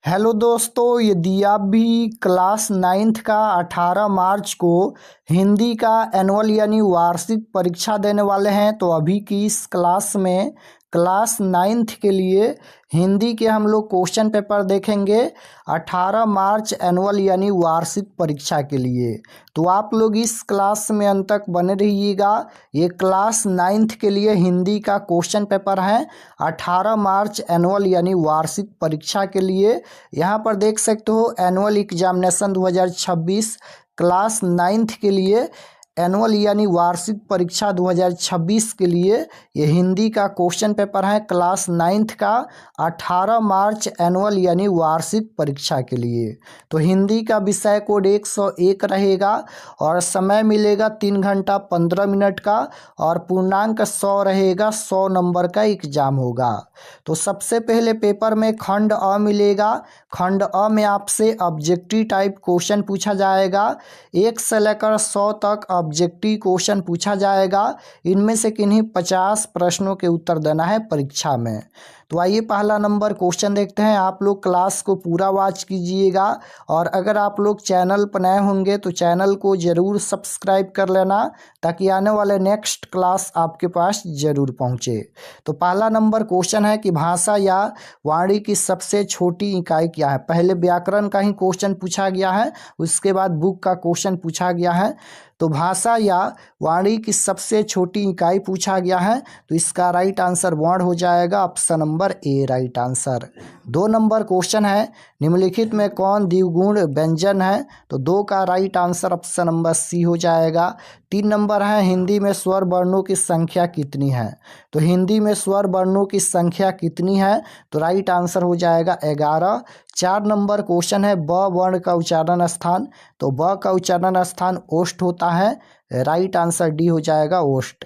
Hello दोस्तों, यदि आप भी क्लास नाइन्थ का 18 मार्च को हिंदी का एनुअल यानी वार्षिक परीक्षा देने वाले हैं तो अभी की इस क्लास में क्लास नाइन्थ के लिए हिंदी के हम लोग क्वेश्चन पेपर देखेंगे 18 मार्च एनुअल यानी वार्षिक परीक्षा के लिए। तो आप लोग इस क्लास में अंत तक बने रहिएगा। ये क्लास नाइन्थ के लिए हिंदी का क्वेश्चन पेपर है 18 मार्च एनुअल यानी वार्षिक परीक्षा के लिए। यहाँ पर देख सकते हो एनुअल एग्जामिनेशन 2026 क्लास नाइन्थ के लिए एनुअल यानी वार्षिक परीक्षा 2026 के लिए ये हिंदी का क्वेश्चन पेपर है क्लास नाइन्थ का 18 मार्च एनुअल यानी वार्षिक परीक्षा के लिए। तो हिंदी का विषय कोड 101 रहेगा और समय मिलेगा 3 घंटा 15 मिनट का और पूर्णांक 100 रहेगा। 100 नंबर का एग्जाम होगा। तो सबसे पहले पेपर में खंड अ मिलेगा। खंड अ में आपसे ऑब्जेक्टिव टाइप क्वेश्चन पूछा जाएगा। 1 से लेकर 100 तक ऑब्जेक्टिव क्वेश्चन पूछा जाएगा। इनमें से किन्हीं 50 प्रश्नों के उत्तर देना है परीक्षा में। तो आइए पहला नंबर क्वेश्चन देखते हैं। आप लोग क्लास को पूरा वॉच कीजिएगा और अगर आप लोग चैनल पर नए होंगे तो चैनल को ज़रूर सब्सक्राइब कर लेना ताकि आने वाले नेक्स्ट क्लास आपके पास ज़रूर पहुँचे। तो पहला नंबर क्वेश्चन है कि भाषा या वाणी की सबसे छोटी इकाई क्या है। पहले व्याकरण का ही क्वेश्चन पूछा गया है, उसके बाद बुक का क्वेश्चन पूछा गया है। तो भाषा या वाणी की सबसे छोटी इकाई पूछा गया है तो इसका राइट आंसर वर्ण हो जाएगा। Option number A right answer. 2 number question है निम्नलिखित में कौन द्विगुण व्यंजन है। तो 2 का right answer option number C हो जाएगा। 3 नंबर है हिंदी में स्वर वर्णों की संख्या कितनी है। तो हिंदी में स्वर वर्णों की संख्या कितनी है तो राइट आंसर हो जाएगा 11। 4 नंबर क्वेश्चन है ब वर्ण का उच्चारण स्थान। तो ब का उच्चारण स्थान ओष्ठ होता है। राइट आंसर डी हो जाएगा ओष्ठ।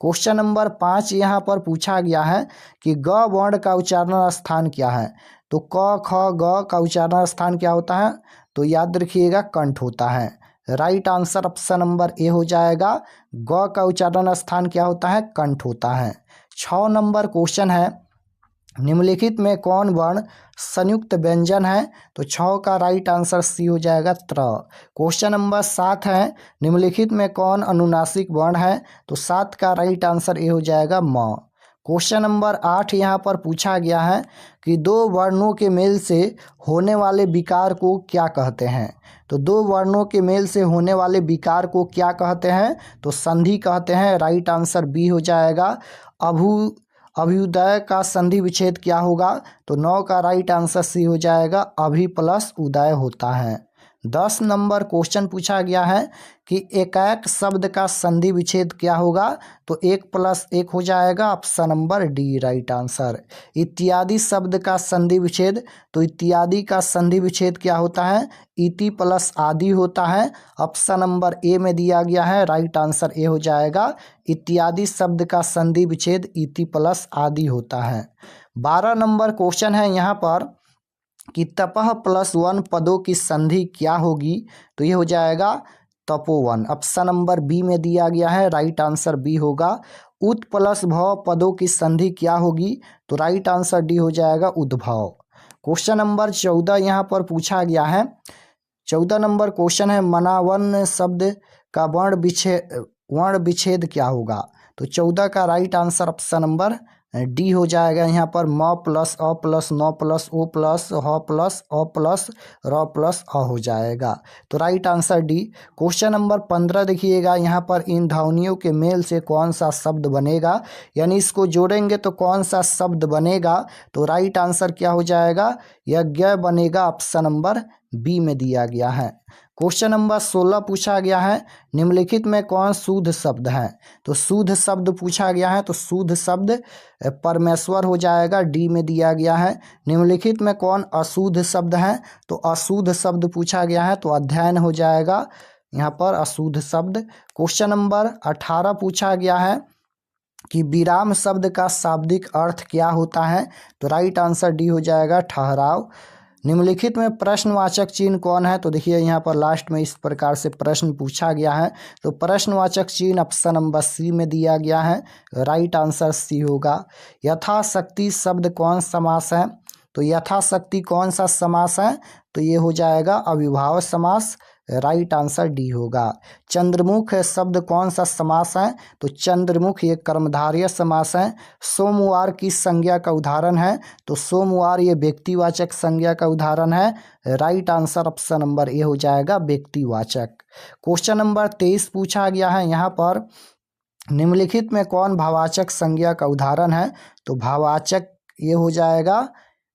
क्वेश्चन नंबर 5 यहाँ पर पूछा गया है कि ग वर्ण का उच्चारण स्थान क्या है। तो क ख ग का उच्चारण स्थान क्या होता है तो याद रखिएगा कंठ होता है। Right answer option number A हो जाएगा। ग का उच्चारण स्थान क्या होता है कंठ होता है। 6 नंबर क्वेश्चन है निम्नलिखित में कौन वर्ण संयुक्त व्यंजन है। तो 6 का राइट आंसर सी हो जाएगा त्र। क्वेश्चन नंबर 7 है निम्नलिखित में कौन अनुनासिक वर्ण है। तो 7 का राइट आंसर ए हो जाएगा म। क्वेश्चन नंबर 8 यहाँ पर पूछा गया है कि 2 वर्णों के मेल से होने वाले विकार को क्या कहते हैं। तो 2 वर्णों के मेल से होने वाले विकार को क्या कहते हैं तो संधि कहते हैं। राइट आंसर बी हो जाएगा। अभ्युदय का संधि विच्छेद क्या होगा तो 9 का राइट आंसर सी हो जाएगा। अभि प्लस उदय होता है। 10 नंबर क्वेश्चन पूछा गया है कि एकाक शब्द का संधि विच्छेद क्या होगा तो 1 + 1 हो जाएगा। Option number D right answer. इत्यादि शब्द का संधि विच्छेद तो इत्यादि का संधि विच्छेद क्या होता है इति प्लस आदि होता है। ऑप्शन नंबर ए में दिया गया है। राइट आंसर ए हो जाएगा। इत्यादि शब्द का संधि विच्छेद इति प्लस आदि होता है। 12 नंबर क्वेश्चन है यहाँ पर कि तपह +1 पदों की संधि क्या होगी तो ये हो जाएगा तपोवन। ऑप्शन नंबर बी में दिया गया है। राइट आंसर बी होगा। उत प्लस भव पदों की संधि क्या होगी तो राइट आंसर डी हो जाएगा उद्भव। क्वेश्चन नंबर 14 यहाँ पर पूछा गया है। 14 नंबर क्वेश्चन है मनावन शब्द का वर्ण विच्छेद क्या होगा। तो 14 का right answer option number D हो जाएगा। यहाँ पर म + अ + न + ओ + ह + अ + र + अ हो जाएगा। तो right answer D. Question number 15 देखिएगा। यहाँ पर इन ध्वनियों के मेल से कौन सा शब्द बनेगा, यानी इसको जोड़ेंगे तो कौन सा शब्द बनेगा तो राइट आंसर क्या हो जाएगा यज्ञ बनेगा। ऑप्शन नंबर बी में दिया गया है। क्वेश्चन नंबर 16 पूछा गया है निम्नलिखित में कौन शुद्ध शब्द है। तो शुद्ध शब्द पूछा गया है तो शुद्ध शब्द परमेश्वर हो जाएगा। डी में दिया गया है। निम्नलिखित में कौन अशुद्ध शब्द है तो अशुद्ध शब्द पूछा गया है तो अध्ययन हो जाएगा यहाँ पर अशुद्ध शब्द। क्वेश्चन नंबर 18 पूछा गया है कि विराम शब्द का शाब्दिक अर्थ क्या होता है तो राइट आंसर डी हो जाएगा ठहराव। निम्नलिखित में प्रश्नवाचक चिन्ह कौन है तो देखिए यहाँ पर लास्ट में इस प्रकार से प्रश्न पूछा गया है। तो प्रश्नवाचक चिन्ह ऑप्शन नंबर सी में दिया गया है। राइट आंसर सी होगा। यथाशक्ति शब्द कौन समास है तो यथाशक्ति कौन सा समास है? तो ये हो जाएगा अविभाज्य समास, राइट आंसर डी होगा। चंद्रमुख शब्द कौन सा समास है? तो चंद्रमुख ये कर्मधारय समास है। सोमवार किस संज्ञा का उदाहरण है? तो सोमवार ये व्यक्तिवाचक संज्ञा का उदाहरण है, right answer option number A हो जाएगा व्यक्तिवाचक। क्वेश्चन नंबर 23 पूछा गया है यहाँ पर, निम्नलिखित में कौन भाववाचक संज्ञा का उदाहरण है? तो भाववाचक ये हो जाएगा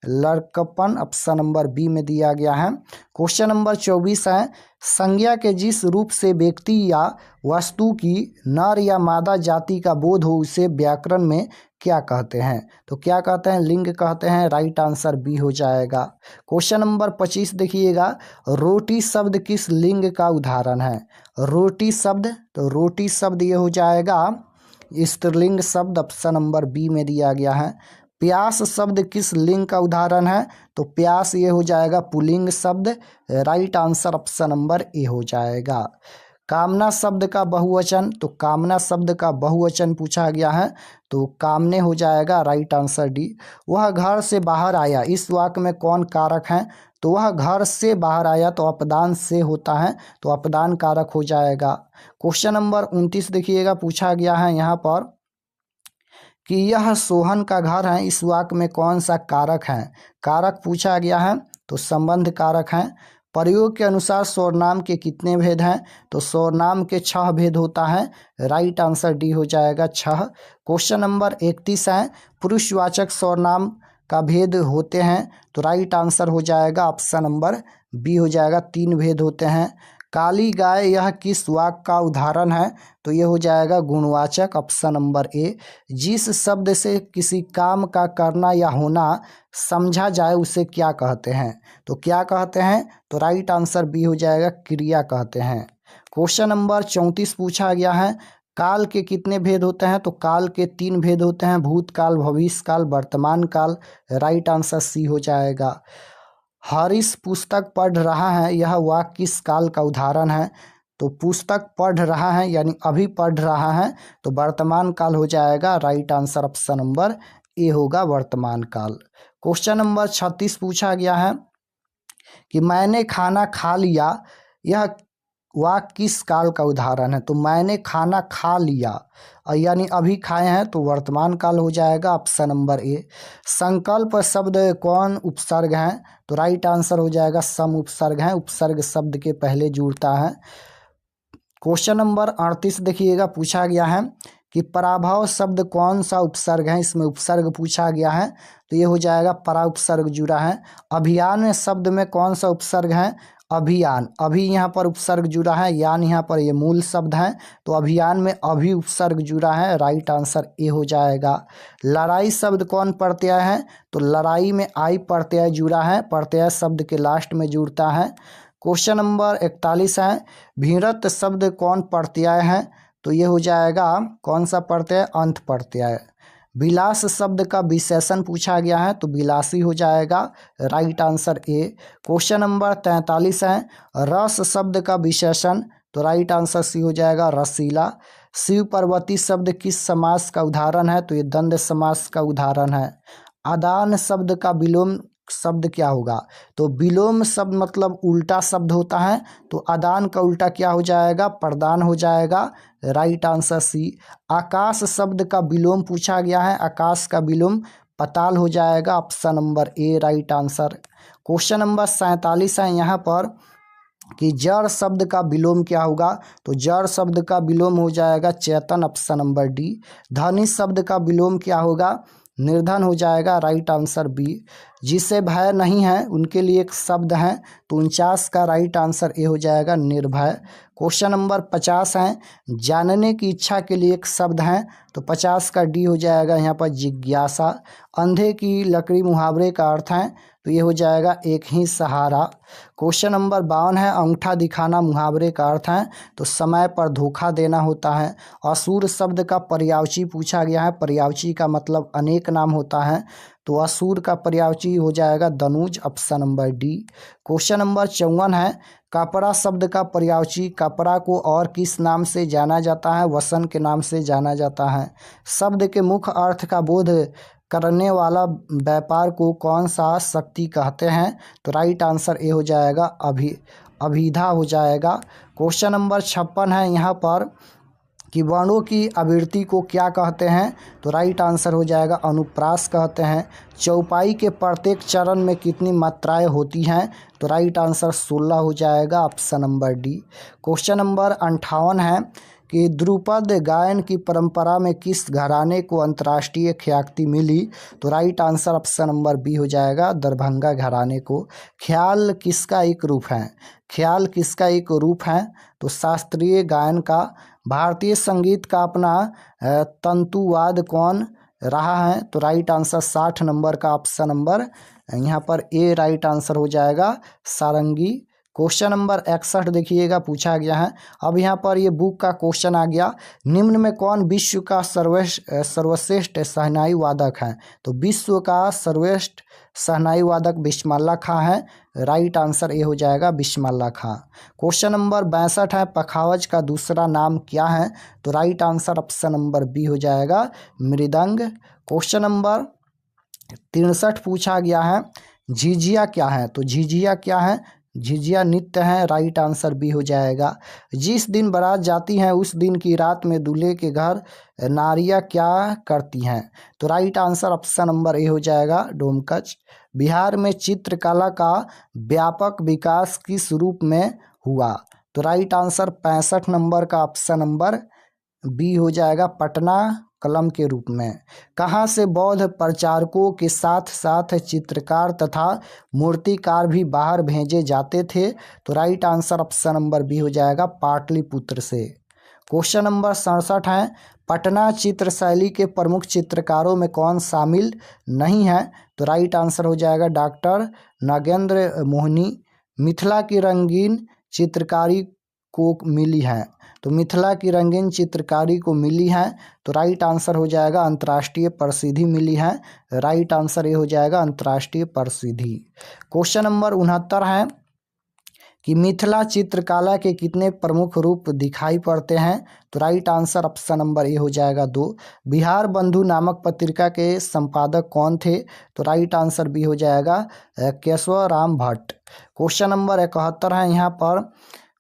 लड़कपन, ऑप्शन नंबर बी में दिया गया है। क्वेश्चन नंबर 24 है, संज्ञा के जिस रूप से व्यक्ति या वस्तु की नर या मादा जाति का बोध हो उसे व्याकरण में क्या कहते हैं? तो क्या कहते हैं? लिंग कहते हैं, राइट आंसर बी हो जाएगा। क्वेश्चन नंबर 25 देखिएगा, रोटी शब्द किस लिंग का उदाहरण है? रोटी शब्द, तो रोटी शब्द ये हो जाएगा स्त्रीलिंग शब्द, ऑप्शन नंबर बी में दिया गया है। प्यास शब्द किस लिंग का उदाहरण है? तो प्यास ये हो जाएगा पुल्लिंग शब्द, right answer option number A हो जाएगा। कामना शब्द का बहुवचन, तो कामना शब्द का बहुवचन पूछा गया है, तो कामने हो जाएगा, राइट आंसर डी। वह घर से बाहर आया, इस वाक्य में कौन कारक है? तो वह घर से बाहर आया तो अपदान से होता है, तो अपदान कारक हो जाएगा। क्वेश्चन नंबर 29 देखिएगा, पूछा गया है यहाँ पर कि यह सोहन का घर है, इस वाक्य में कौन सा कारक है? कारक पूछा गया है, तो संबंध कारक है। प्रयोग के अनुसार सर्वनाम के कितने भेद हैं? तो सर्वनाम के 6 भेद होता है, राइट आंसर डी हो जाएगा 6। क्वेश्चन नंबर 31 है, पुरुषवाचक सर्वनाम का भेद होते हैं, तो राइट आंसर हो जाएगा ऑप्शन नंबर बी हो जाएगा, 3 भेद होते हैं। काली गाय यह किस वाक्य का उदाहरण है? तो ये हो जाएगा गुणवाचक, ऑप्शन नंबर ए। जिस शब्द से किसी काम का करना या होना समझा जाए उसे क्या कहते हैं? तो क्या कहते हैं? तो राइट आंसर बी हो जाएगा, क्रिया कहते हैं। क्वेश्चन नंबर 34 पूछा गया है, काल के कितने भेद होते हैं? तो काल के 3 भेद होते हैं, भूतकाल, भविष्यकाल, वर्तमान काल, राइट आंसर सी हो जाएगा। हरीश पुस्तक पढ़ रहा है, यह वाक्य किस काल का उदाहरण है? तो पुस्तक पढ़ रहा है यानी अभी पढ़ रहा है, तो वर्तमान काल हो जाएगा, right answer option number A होगा, वर्तमान काल। क्वेश्चन नंबर 36 पूछा गया है कि मैंने खाना खा लिया, यह वाक्य किस काल का उदाहरण है? तो मैंने खाना खा लिया यानी अभी खाए हैं, तो वर्तमान काल हो जाएगा, ऑप्शन नंबर ए। संकल्प शब्द कौन उपसर्ग है? तो राइट आंसर हो जाएगा सम उपसर्ग है, उपसर्ग शब्द के पहले जुड़ता है। क्वेश्चन नंबर 38 देखिएगा, पूछा गया है कि पराभव शब्द कौन सा उपसर्ग है? इसमें उपसर्ग पूछा गया है, तो ये हो जाएगा परा उपसर्ग जुड़ा है। अभियान शब्द में कौन सा उपसर्ग है? अभियान, अभी यहाँ पर उपसर्ग जुड़ा है, यान यहाँ पर ये मूल शब्द है, तो अभियान में अभी उपसर्ग जुड़ा है, राइट आंसर ए हो जाएगा। लड़ाई शब्द कौन प्रत्यय है? तो लड़ाई में आई प्रत्यय जुड़ा है, प्रत्यय शब्द के लास्ट में जुड़ता है। क्वेश्चन नंबर 41 है, भीड़त शब्द कौन प्रत्यय है? तो ये हो जाएगा कौन सा प्रत्यय? अंत प्रत्यय। विलास शब्द का विशेषण पूछा गया है, तो विलासी हो जाएगा, right answer A. Question number 43 है, रस शब्द का विशेषण, तो राइट आंसर सी हो जाएगा, रसीला। शिव पार्वती शब्द किस समास का उदाहरण है? तो ये द्वंद्व समास का उदाहरण है। आदान शब्द का विलोम शब्द क्या होगा? तो विलोम शब्द मतलब उल्टा शब्द होता है, तो आदान का उल्टा क्या हो जाएगा? प्रदान हो जाएगा, राइट आंसर सी। आकाश शब्द का विलोम पूछा गया है, आकाश का विलोम पाताल हो जाएगा, option number A, right answer. Question number 47 है यहाँ पर कि जड़ शब्द का विलोम क्या होगा? तो जड़ शब्द का विलोम हो जाएगा चेतन, ऑप्शन नंबर डी। धनी शब्द का विलोम क्या होगा? निर्धन हो जाएगा, राइट आंसर बी। जिसे भय नहीं है उनके लिए एक शब्द है, तो 49 का राइट आंसर ए हो जाएगा, निर्भय। क्वेश्चन नंबर 50 है, जानने की इच्छा के लिए एक शब्द है, तो 50 का डी हो जाएगा यहाँ पर, जिज्ञासा। अंधे की लकड़ी मुहावरे का अर्थ है, तो ये हो जाएगा एक ही सहारा। क्वेश्चन नंबर 52 है, अंगूठा दिखाना मुहावरे का अर्थ है, तो समय पर धोखा देना होता है। असुर शब्द का पर्यायवाची पूछा गया है, पर्यायवाची का मतलब अनेक नाम होता है, तो असुर का पर्यायवाची हो जाएगा दनुज, option number D. Question number 54 है, कपड़ा शब्द का पर्यायवाची, कपड़ा को और किस नाम से जाना जाता है? वसन के नाम से जाना जाता है। शब्द के मुख्य अर्थ का बोध करने वाला व्यापार को कौन सा शक्ति कहते हैं? तो राइट आंसर ए हो जाएगा अभिधा हो जाएगा। क्वेश्चन नंबर 56 है यहाँ पर कि वर्णों की आवृत्ति को क्या कहते हैं? तो राइट आंसर हो जाएगा अनुप्रास कहते हैं। चौपाई के प्रत्येक चरण में कितनी मात्राएं होती हैं? तो राइट आंसर 16 हो जाएगा, option number D. Question number 58 है कि ध्रुपद गायन की परंपरा में किस घराने को अंतर्राष्ट्रीय ख्याति मिली? तो right answer option number B हो जाएगा, दरभंगा घराने को। ख्याल किसका एक रूप है? ख्याल किसका एक रूप है? तो शास्त्रीय गायन का। भारतीय संगीत का अपना तंतुवाद कौन रहा है? तो राइट आंसर 60 नंबर का ऑप्शन नंबर यहाँ पर ए राइट आंसर हो जाएगा, सारंगी। क्वेश्चन नंबर 61 देखिएगा, पूछा गया है। अब यहाँ पर ये बुक का क्वेश्चन आ गया, निम्न में कौन विश्व का सर्वश्रेष्ठ शहनाई वादक है? तो विश्व का सर्वश्रेष्ठ शहनाई वादक बिस्मिल्लाह खां है, राइट आंसर ए हो जाएगा, बिस्मिल्लाह खां। क्वेश्चन नंबर 62 है, पखावज का दूसरा नाम क्या है? तो right answer option number B हो जाएगा, मृदंग। क्वेश्चन नंबर 63 पूछा गया है, झिझिया क्या है? तो झिझिया क्या है? झिझिया नृत्य है, राइट आंसर बी हो जाएगा। जिस दिन बारात जाती है उस दिन की रात में दूल्हे के घर नारियां क्या करती हैं? तो right answer option number A हो जाएगा, डोमकच। बिहार में चित्रकला का व्यापक विकास किस रूप में हुआ? तो राइट आंसर 65 नंबर का ऑप्शन नंबर बी हो जाएगा, पटना कलम के रूप में। कहाँ से बौद्ध प्रचारकों के साथ साथ चित्रकार तथा मूर्तिकार भी बाहर भेजे जाते थे? तो right answer option number B हो जाएगा, पाटलिपुत्र से। क्वेश्चन नंबर 67 है, पटना चित्र शैली के प्रमुख चित्रकारों में कौन शामिल नहीं है? तो राइट आंसर हो जाएगा, डॉक्टर नागेंद्र मोहनी। मिथिला की रंगीन चित्रकारी को मिली है? तो मिथिला की रंगीन चित्रकारी को मिली है, तो राइट आंसर हो जाएगा, अंतर्राष्ट्रीय प्रसिद्धि मिली है, राइट आंसर ये हो जाएगा, अंतर्राष्ट्रीय प्रसिद्धि। क्वेश्चन नंबर 69 है कि मिथिला चित्रकला के कितने प्रमुख रूप दिखाई पड़ते हैं? तो right answer option number A हो जाएगा, 2। बिहार बंधु नामक पत्रिका के संपादक कौन थे? तो राइट आंसर बी हो जाएगा, केशव राम भट्ट। क्वेश्चन नंबर 71 है यहाँ पर,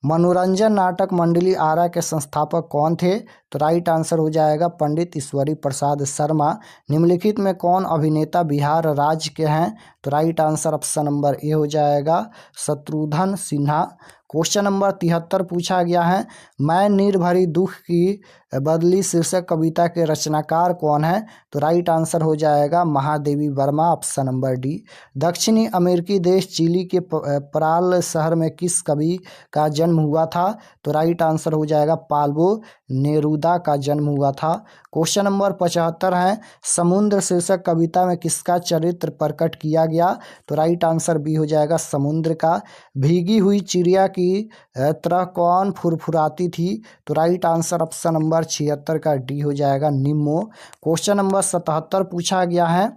मनोरंजन नाटक मंडली आरा के संस्थापक कौन थे? तो राइट आंसर हो जाएगा, पंडित ईश्वरी प्रसाद शर्मा। निम्नलिखित में कौन अभिनेता बिहार राज्य के हैं? तो right answer option number A हो जाएगा, शत्रुघ्न सिन्हा। क्वेश्चन नंबर 73 पूछा गया है, मैं निर्भरी दुख की बदली शीर्षक कविता के रचनाकार कौन है? तो राइट आंसर हो जाएगा, Mahadevi Verma, option number D. दक्षिणी अमेरिकी देश चिली के पराल शहर में किस कवि का जन्म हुआ था? तो राइट आंसर हो जाएगा, पाल्बो नेरूदा का जन्म हुआ था। क्वेश्चन नंबर 75 है, समुद्र शीर्षक कविता में किसका चरित्र प्रकट किया गया? तो राइट आंसर बी हो जाएगा, समुद्र का। भीगी हुई चिड़िया की तरह कौन फुरफुराती थी? तो राइट आंसर ऑप्शन नंबर 76 का डी हो जाएगा, निम्मो। क्वेश्चन नंबर 77 पूछा गया है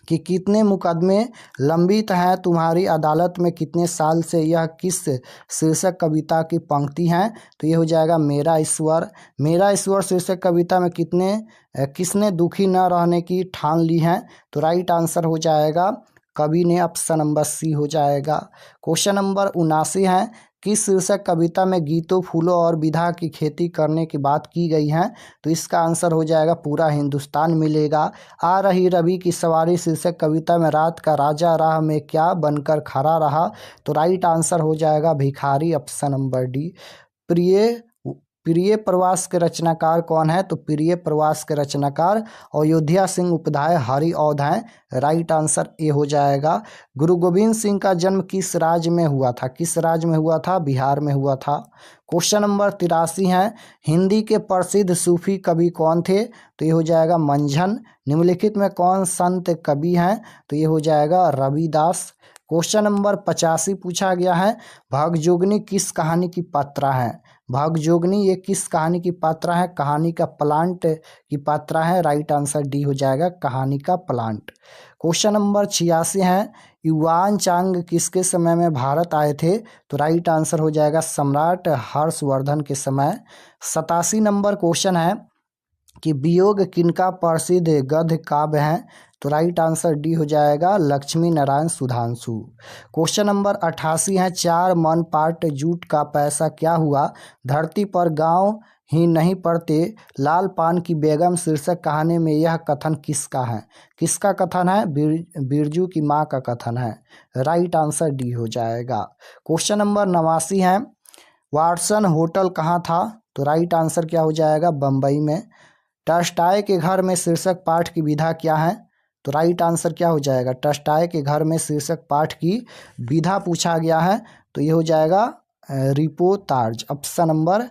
कि कितने मुकदमे लंबित हैं तुम्हारी अदालत में कितने साल से? यह किस शीर्षक कविता की पंक्ति हैं? तो ये हो जाएगा, मेरा ईश्वर। मेरा ईश्वर शीर्षक कविता में किसने दुखी न रहने की ठान ली है? तो राइट आंसर हो जाएगा, कवि ने, ऑप्शन नंबर सी हो जाएगा। क्वेश्चन नंबर 79 है, किस शीर्षक कविता में गीतों, फूलों और विधा की खेती करने की बात की गई है? तो इसका आंसर हो जाएगा, पूरा हिंदुस्तान मिलेगा। आ रही रवि की सवारी शीर्षक कविता में रात का राजा राह में क्या बनकर खड़ा रहा? तो राइट आंसर हो जाएगा, भिखारी, ऑप्शन नंबर डी। प्रिय प्रवास के रचनाकार कौन है? तो प्रिय प्रवास के रचनाकार अयोध्या सिंह उपाध्याय हरिऔध हैं, राइट आंसर ए हो जाएगा। गुरु गोविंद सिंह का जन्म किस राज्य में हुआ था? किस राज्य में हुआ था? बिहार में हुआ था। क्वेश्चन नंबर 83 है, हिंदी के प्रसिद्ध सूफी कवि कौन थे? तो ये हो जाएगा, मंझन। निम्नलिखित में कौन संत कवि हैं? तो ये हो जाएगा, रविदास। क्वेश्चन नंबर 85 पूछा गया है, भागजोगनी किस कहानी की पात्रा है? भागजोगनी ये किस कहानी की पात्रा है? कहानी का प्लांट की पात्रा है, राइट आंसर डी हो जाएगा, कहानी का प्लांट। क्वेश्चन नंबर 86 है, युआन चांग किसके समय में भारत आए थे? तो राइट आंसर हो जाएगा, सम्राट हर्षवर्धन के समय। 87 नंबर क्वेश्चन है, कि वियोग किनका प्रसिद्ध गद्य काव्य है, तो राइट आंसर डी हो जाएगा लक्ष्मी नारायण सुधांशु। क्वेश्चन नंबर 88 है, 4 मन पाट जूट का पैसा क्या हुआ, धरती पर गांव ही नहीं पड़ते लाल पान की बेगम शीर्षक कहानी में यह कथन किसका है। किसका कथन है, बिरजू की माँ का कथन है। राइट आंसर डी हो जाएगा। क्वेश्चन नंबर 89 है, वाटसन होटल कहाँ था, तो राइट आंसर क्या हो जाएगा, बम्बई में। टॉल्स्टॉय के घर में शीर्षक पाठ की विधा क्या है, तो राइट आंसर क्या हो जाएगा, टॉल्स्टॉय के घर में शीर्षक पाठ की विधा पूछा गया है, तो ये हो जाएगा रिपोर्ताज। ऑप्शन नंबर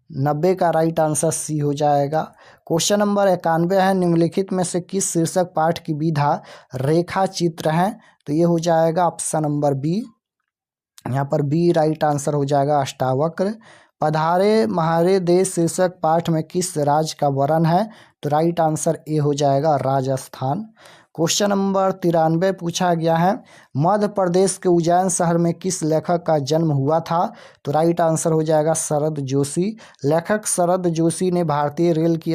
90 का राइट आंसर सी हो जाएगा। क्वेश्चन नंबर 91 है, निम्नलिखित में से किस शीर्षक पाठ की विधा रेखा चित्र है, तो ये हो जाएगा ऑप्शन नंबर बी। यहाँ पर बी राइट आंसर हो जाएगा, अष्टावक्र। पधारे महारे देश शीर्षक पाठ में किस राज्य का वर्णन है, तो राइट आंसर ए हो जाएगा, राजस्थान। क्वेश्चन नंबर 93 पूछा गया है, मध्य प्रदेश के उज्जैन शहर में किस लेखक का जन्म हुआ था, तो राइट आंसर हो जाएगा शरद जोशी। लेखक शरद जोशी ने भारतीय रेल की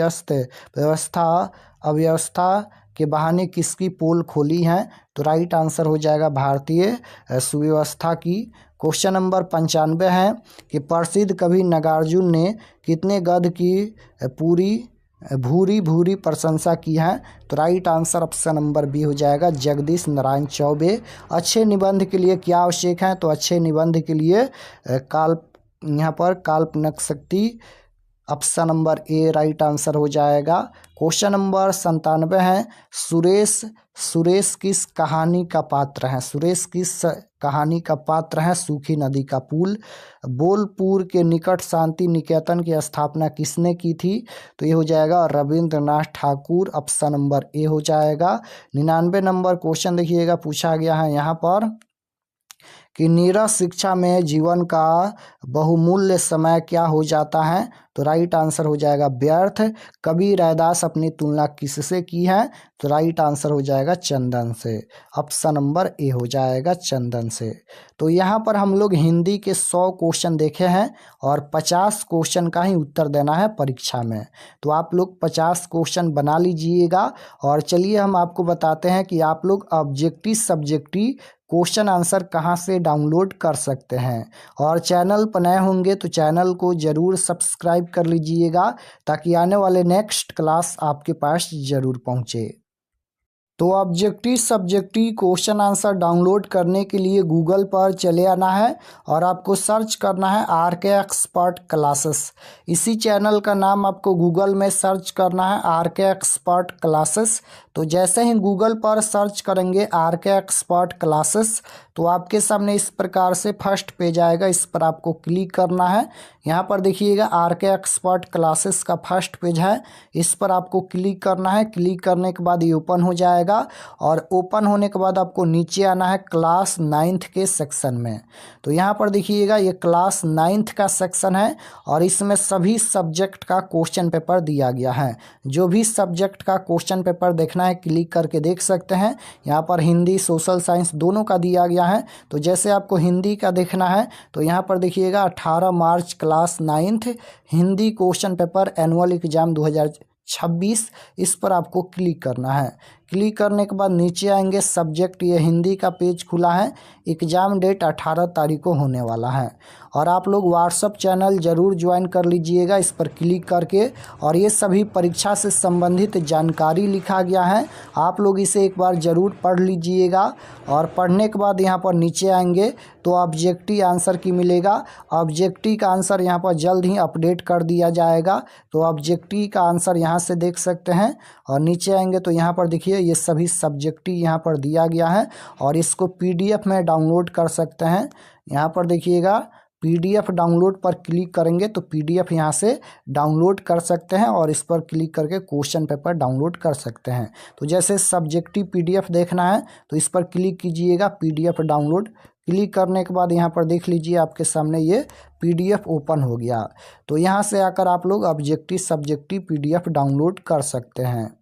अव्यवस्था के बहाने किसकी पोल खोली है, तो राइट आंसर हो जाएगा भारतीय सुव्यवस्था की। क्वेश्चन नंबर 95 है कि प्रसिद्ध कवि नागार्जुन ने कितने गद्य की भूरी भूरी प्रशंसा की है, तो right answer option number B हो जाएगा, जगदीश नारायण चौबे। अच्छे निबंध के लिए क्या आवश्यक है, तो अच्छे निबंध के लिए यहाँ पर काल्पनिक शक्ति, option number A right answer हो जाएगा। क्वेश्चन नंबर 97 है, सुरेश किस कहानी का पात्र है, सुरेश किस कहानी का पात्र है, सूखी नदी का पुल। बोलपुर के निकट शांति निकेतन की स्थापना किसने की थी, तो ये हो जाएगा Rabindranath Thakur. Option number A हो जाएगा। 99 नंबर क्वेश्चन देखिएगा, पूछा गया है यहाँ पर कि नीरस शिक्षा में जीवन का बहुमूल्य समय क्या हो जाता है, तो राइट आंसर हो जाएगा व्यर्थ। कवि रैदास अपनी तुलना किससे की है, तो राइट आंसर हो जाएगा चंदन से। ऑप्शन नंबर ए हो जाएगा चंदन से। तो यहाँ पर हम लोग हिंदी के 100 क्वेश्चन देखे हैं और 50 क्वेश्चन का ही उत्तर देना है परीक्षा में। तो आप लोग 50 क्वेश्चन बना लीजिएगा। और चलिए हम आपको बताते हैं कि आप लोग ऑब्जेक्टिव सब्जेक्टिव क्वेश्चन आंसर कहाँ से डाउनलोड कर सकते हैं। और चैनल पर नए होंगे तो चैनल को ज़रूर सब्सक्राइब कर लीजिएगा, ताकि आने वाले नेक्स्ट क्लास आपके पास ज़रूर पहुँचे। तो objective subjective question answer download करने के लिए गूगल पर चले आना है और आपको सर्च करना है RK एक्सपर्ट क्लासेस। इसी चैनल का नाम आपको गूगल में सर्च करना है RK एक्सपर्ट क्लासेस। तो जैसे ही गूगल पर सर्च करेंगे RK एक्सपर्ट क्लासेस, तो आपके सामने इस प्रकार से फर्स्ट पेज आएगा, इस पर आपको क्लिक करना है। यहाँ पर देखिएगा RK एक्सपर्ट क्लासेस का फर्स्ट पेज है, इस पर आपको क्लिक करना है। क्लिक करने के बाद ये ओपन हो जाएगा और ओपन होने के बाद आपको नीचे आना है क्लास 9th के सेक्शन में। तो यहाँ पर देखिएगा ये क्लास 9th का सेक्शन है और इसमें सभी सब्जेक्ट का क्वेश्चन पेपर दिया गया है। जो भी सब्जेक्ट का क्वेश्चन पेपर देखना है क्लिक करके देख सकते हैं। यहाँ पर हिंदी सोशल साइंस दोनों का दिया गया है। तो जैसे आपको हिंदी का देखना है तो यहाँ पर देखिएगा 18 मार्च class 9th Hindi question paper annual exam 2026, इस पर आपको क्लिक करना है। क्लिक करने के बाद नीचे आएंगे सब्जेक्ट, ये हिंदी का पेज खुला है। एग्ज़ाम डेट 18 तारीख को होने वाला है। और आप लोग व्हाट्सअप चैनल ज़रूर ज्वाइन कर लीजिएगा इस पर क्लिक करके। और ये सभी परीक्षा से संबंधित जानकारी लिखा गया है, आप लोग इसे एक बार ज़रूर पढ़ लीजिएगा। और पढ़ने के बाद यहाँ पर नीचे आएंगे तो ऑब्जेक्टिव आंसर की मिलेगा। ऑब्जेक्टिव का आंसर यहाँ पर जल्द ही अपडेट कर दिया जाएगा। तो ऑब्जेक्टिव का आंसर यहाँ से देख सकते हैं। और नीचे आएंगे तो यहाँ पर देखिए ये सभी सब्जेक्टिव यहाँ पर दिया गया है और इसको PDF में डाउनलोड कर सकते हैं। यहाँ पर देखिएगा PDF डाउनलोड पर क्लिक करेंगे तो PDF यहाँ से डाउनलोड कर सकते हैं और इस पर क्लिक करके क्वेश्चन पेपर डाउनलोड कर सकते हैं। तो जैसे सब्जेक्टिव PDF देखना है तो इस पर क्लिक कीजिएगा, PDF डाउनलोड। क्लिक करने के बाद यहाँ पर देख लीजिए आपके सामने ये PDF ओपन हो गया। तो यहाँ से आकर आप लोग ऑब्जेक्टिव सब्जेक्टिव PDF डाउनलोड कर सकते हैं।